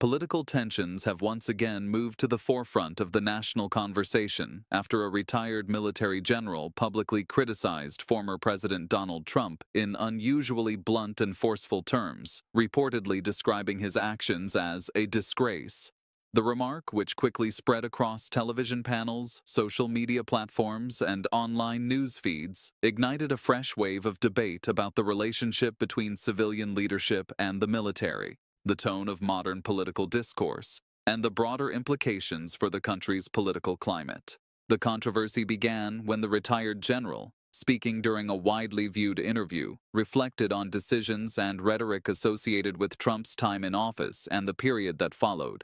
Political tensions have once again moved to the forefront of the national conversation after a retired military general publicly criticized former President Donald Trump in unusually blunt and forceful terms, reportedly describing his actions as a disgrace. The remark, which quickly spread across television panels, social media platforms, and online news feeds, ignited a fresh wave of debate about the relationship between civilian leadership and the military, the tone of modern political discourse, and the broader implications for the country's political climate. The controversy began when the retired general, speaking during a widely viewed interview, reflected on decisions and rhetoric associated with Trump's time in office and the period that followed.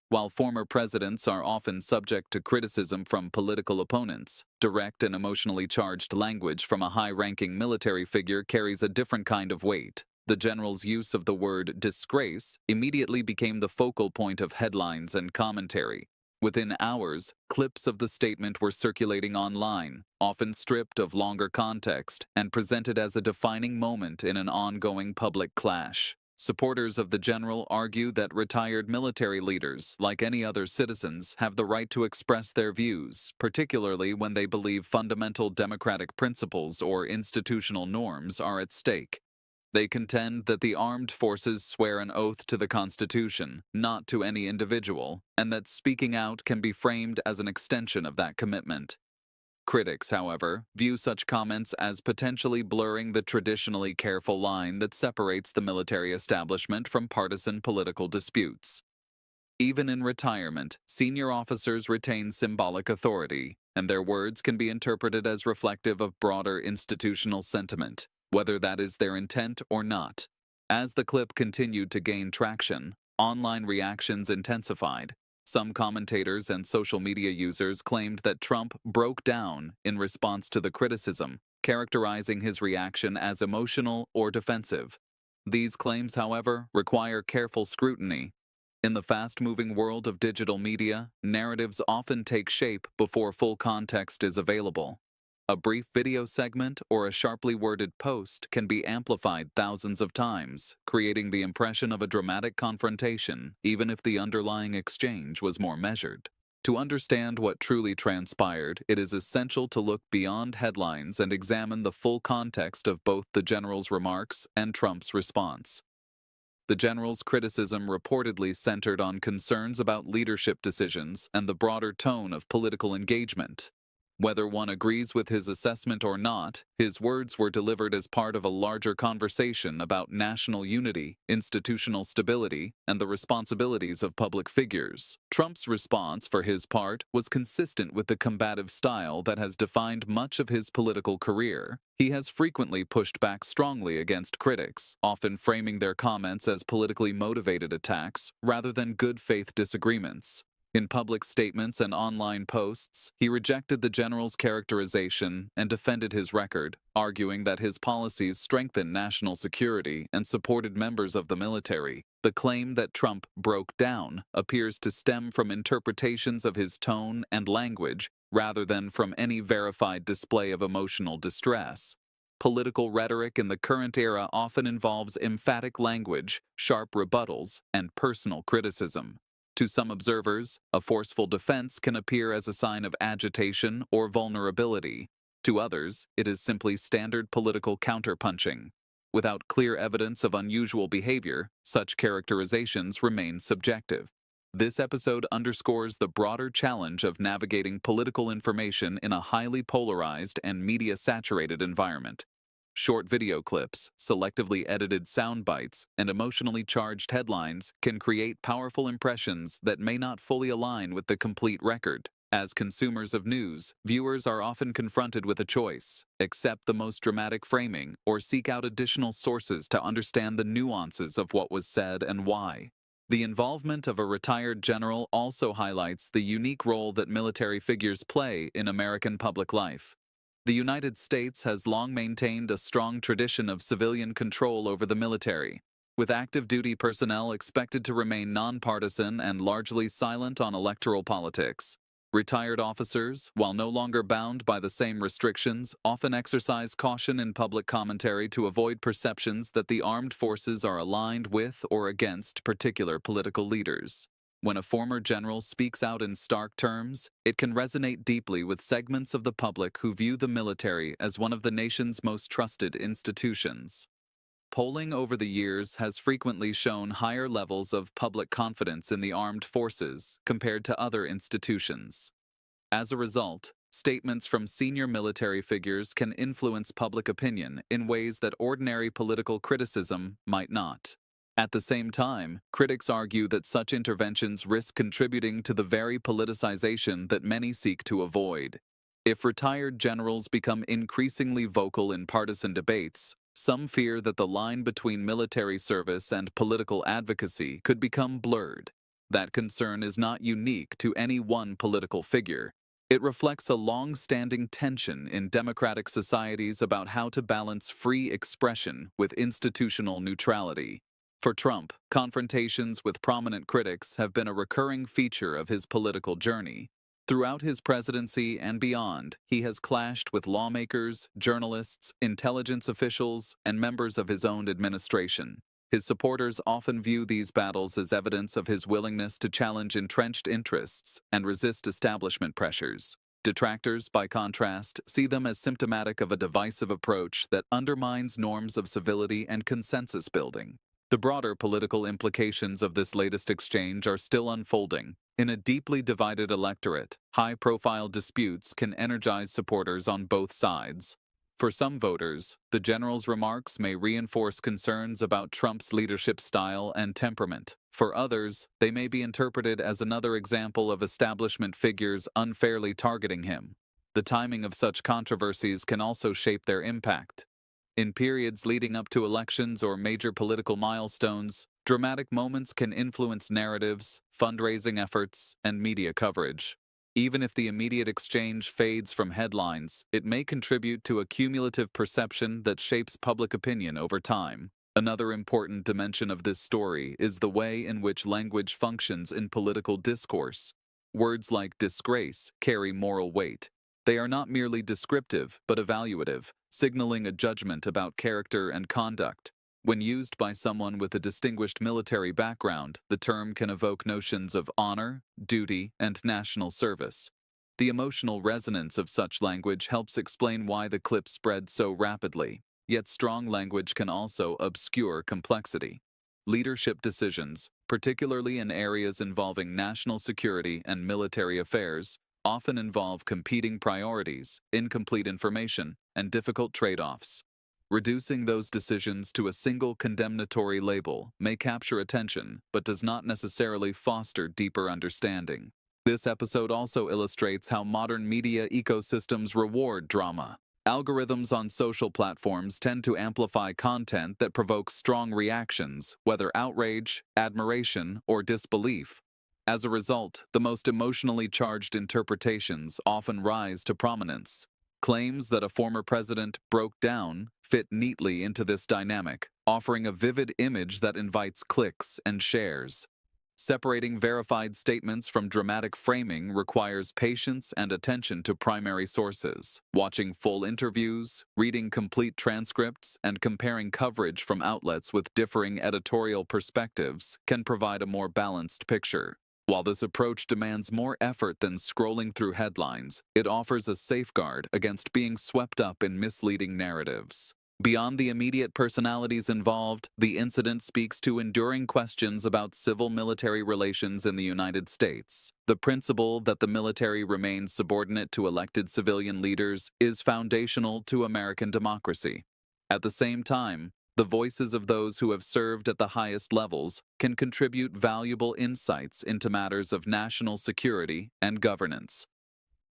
While former presidents are often subject to criticism from political opponents, direct and emotionally charged language from a high-ranking military figure carries a different kind of weight. The general's use of the word disgrace immediately became the focal point of headlines and commentary. Within hours, clips of the statement were circulating online, often stripped of longer context and presented as a defining moment in an ongoing public clash. Supporters of the general argue that retired military leaders, like any other citizens, have the right to express their views, particularly when they believe fundamental democratic principles or institutional norms are at stake. They contend that the armed forces swear an oath to the Constitution, not to any individual, and that speaking out can be framed as an extension of that commitment. Critics, however, view such comments as potentially blurring the traditionally careful line that separates the military establishment from partisan political disputes. Even in retirement, senior officers retain symbolic authority, and their words can be interpreted as reflective of broader institutional sentiment, whether that is their intent or not. As the clip continued to gain traction, online reactions intensified. Some commentators and social media users claimed that Trump broke down in response to the criticism, characterizing his reaction as emotional or defensive. These claims, however, require careful scrutiny. In the fast-moving world of digital media, narratives often take shape before full context is available. A brief video segment or a sharply worded post can be amplified thousands of times, creating the impression of a dramatic confrontation, even if the underlying exchange was more measured. To understand what truly transpired, it is essential to look beyond headlines and examine the full context of both the general's remarks and Trump's response. The general's criticism reportedly centered on concerns about leadership decisions and the broader tone of political engagement. Whether one agrees with his assessment or not, his words were delivered as part of a larger conversation about national unity, institutional stability, and the responsibilities of public figures. Trump's response, for his part, was consistent with the combative style that has defined much of his political career. He has frequently pushed back strongly against critics, often framing their comments as politically motivated attacks rather than good faith disagreements. In public statements and online posts, he rejected the general's characterization and defended his record, arguing that his policies strengthened national security and supported members of the military. The claim that Trump broke down appears to stem from interpretations of his tone and language rather than from any verified display of emotional distress. Political rhetoric in the current era often involves emphatic language, sharp rebuttals, and personal criticism. To some observers, a forceful defense can appear as a sign of agitation or vulnerability. To others, it is simply standard political counterpunching. Without clear evidence of unusual behavior, such characterizations remain subjective. This episode underscores the broader challenge of navigating political information in a highly polarized and media-saturated environment. Short video clips, selectively edited sound bites, and emotionally charged headlines can create powerful impressions that may not fully align with the complete record. As consumers of news, viewers are often confronted with a choice: accept the most dramatic framing or seek out additional sources to understand the nuances of what was said and why. The involvement of a retired general also highlights the unique role that military figures play in American public life. The United States has long maintained a strong tradition of civilian control over the military, with active duty personnel expected to remain nonpartisan and largely silent on electoral politics. Retired officers, while no longer bound by the same restrictions, often exercise caution in public commentary to avoid perceptions that the armed forces are aligned with or against particular political leaders. When a former general speaks out in stark terms, it can resonate deeply with segments of the public who view the military as one of the nation's most trusted institutions. Polling over the years has frequently shown higher levels of public confidence in the armed forces compared to other institutions. As a result, statements from senior military figures can influence public opinion in ways that ordinary political criticism might not. At the same time, critics argue that such interventions risk contributing to the very politicization that many seek to avoid. If retired generals become increasingly vocal in partisan debates, some fear that the line between military service and political advocacy could become blurred. That concern is not unique to any one political figure. It reflects a long-standing tension in democratic societies about how to balance free expression with institutional neutrality. For Trump, confrontations with prominent critics have been a recurring feature of his political journey. Throughout his presidency and beyond, he has clashed with lawmakers, journalists, intelligence officials, and members of his own administration. His supporters often view these battles as evidence of his willingness to challenge entrenched interests and resist establishment pressures. Detractors, by contrast, see them as symptomatic of a divisive approach that undermines norms of civility and consensus building. The broader political implications of this latest exchange are still unfolding. In a deeply divided electorate, high-profile disputes can energize supporters on both sides. For some voters, the general's remarks may reinforce concerns about Trump's leadership style and temperament. For others, they may be interpreted as another example of establishment figures unfairly targeting him. The timing of such controversies can also shape their impact. In periods leading up to elections or major political milestones, dramatic moments can influence narratives, fundraising efforts, and media coverage. Even if the immediate exchange fades from headlines, it may contribute to a cumulative perception that shapes public opinion over time. Another important dimension of this story is the way in which language functions in political discourse. Words like disgrace carry moral weight. They are not merely descriptive, but evaluative, signaling a judgment about character and conduct. When used by someone with a distinguished military background, the term can evoke notions of honor, duty, and national service. The emotional resonance of such language helps explain why the clip spread so rapidly. Yet strong language can also obscure complexity. Leadership decisions, particularly in areas involving national security and military affairs, often involve competing priorities, incomplete information, and difficult trade-offs. Reducing those decisions to a single condemnatory label may capture attention, but does not necessarily foster deeper understanding. This episode also illustrates how modern media ecosystems reward drama. Algorithms on social platforms tend to amplify content that provokes strong reactions, whether outrage, admiration, or disbelief. As a result, the most emotionally charged interpretations often rise to prominence. Claims that a former president broke down fit neatly into this dynamic, offering a vivid image that invites clicks and shares. Separating verified statements from dramatic framing requires patience and attention to primary sources. Watching full interviews, reading complete transcripts, and comparing coverage from outlets with differing editorial perspectives can provide a more balanced picture. While this approach demands more effort than scrolling through headlines, it offers a safeguard against being swept up in misleading narratives. Beyond the immediate personalities involved, the incident speaks to enduring questions about civil-military relations in the United States. The principle that the military remains subordinate to elected civilian leaders is foundational to American democracy. At the same time, the voices of those who have served at the highest levels can contribute valuable insights into matters of national security and governance.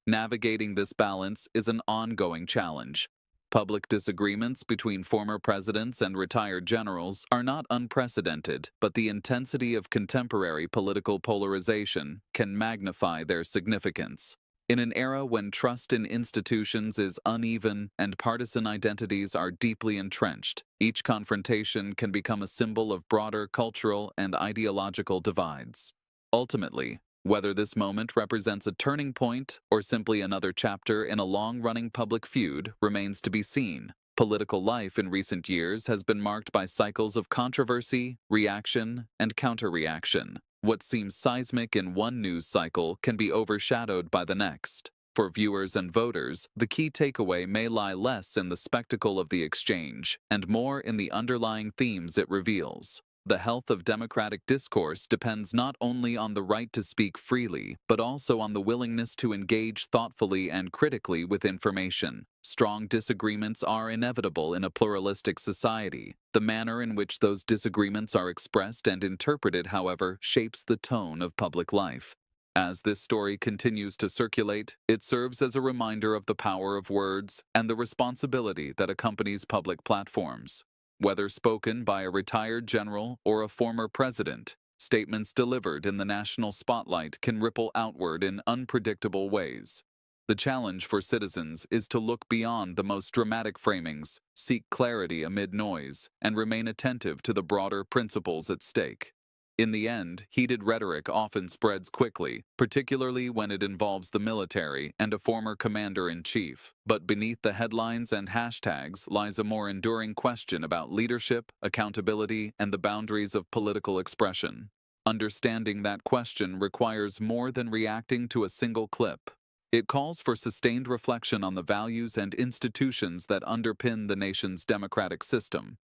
Navigating this balance is an ongoing challenge. Public disagreements between former presidents and retired generals are not unprecedented, but the intensity of contemporary political polarization can magnify their significance. In an era when trust in institutions is uneven and partisan identities are deeply entrenched, each confrontation can become a symbol of broader cultural and ideological divides. Ultimately, Whether this moment represents a turning point or simply another chapter in a long-running public feud remains to be seen. Political life in recent years has been marked by cycles of controversy, reaction, and counter-reaction. What seems seismic in one news cycle can be overshadowed by the next. For viewers and voters, the key takeaway may lie less in the spectacle of the exchange and more in the underlying themes it reveals. The health of democratic discourse depends not only on the right to speak freely, but also on the willingness to engage thoughtfully and critically with information. Strong disagreements are inevitable in a pluralistic society. The manner in which those disagreements are expressed and interpreted, however, shapes the tone of public life. As this story continues to circulate, it serves as a reminder of the power of words and the responsibility that accompanies public platforms. Whether spoken by a retired general or a former president, statements delivered in the national spotlight can ripple outward in unpredictable ways. The challenge for citizens is to look beyond the most dramatic framings, seek clarity amid noise, and remain attentive to the broader principles at stake. In the end, heated rhetoric often spreads quickly, particularly when it involves the military and a former commander-in-chief. But beneath the headlines and hashtags lies a more enduring question about leadership, accountability, and the boundaries of political expression. Understanding that question requires more than reacting to a single clip. It calls for sustained reflection on the values and institutions that underpin the nation's democratic system.